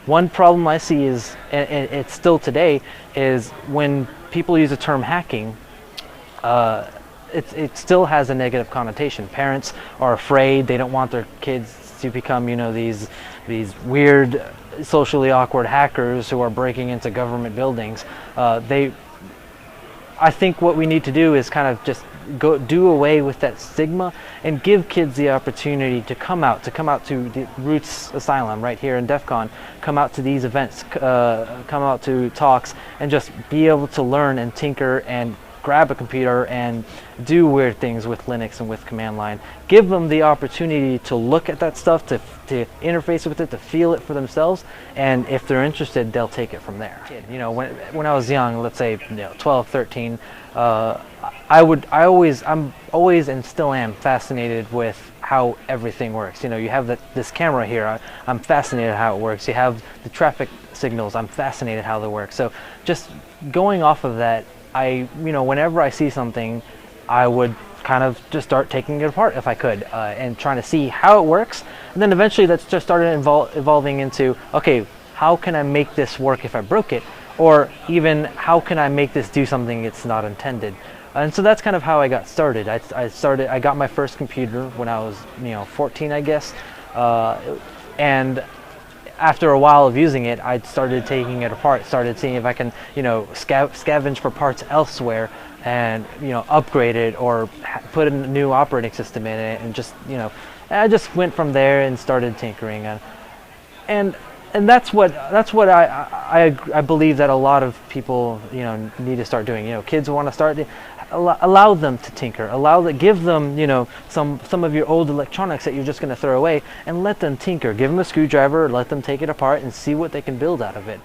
One problem I see is, and it's still today, is when people use the term hacking, it still has a negative connotation. Parents are afraid; they don't want their kids to become, these weird, socially awkward hackers who are breaking into government buildings. I think what we need to do is kind of just do away with that stigma and give kids the opportunity to come out to the r00tz Asylum right here in DEF CON, come out to these events, come out to talks, and just be able to learn and tinker and grab a computer and do weird things with Linux and with command line. Give them the opportunity to look at that stuff, to interface with it, to feel it for themselves, and if they're interested, they'll take it from there. When I was young, let's say 12, 13, I'm always and still am fascinated with how everything works. You have this camera here. I'm fascinated how it works. You have the traffic signals. I'm fascinated how they work. So just going off of that, whenever I see something, I would kind of just start taking it apart if I could, and trying to see how it works. And then eventually that's just started evolving into, okay, how can I make this work if I broke it? Or even, how can I make this do something it's not intended? And so that's kind of how I got started. I got my first computer when I was 14, I guess, and after a while of using it, I started taking it apart, started seeing if I can, scavenge for parts elsewhere and, upgrade it or put a new operating system in it, and just, I just went from there and started tinkering, and that's what I believe that a lot of people, need to start doing. Kids want to start. Allow them to tinker. Give them, some of your old electronics that you're just going to throw away, and let them tinker. Give them a screwdriver, let them take it apart, and see what they can build out of it.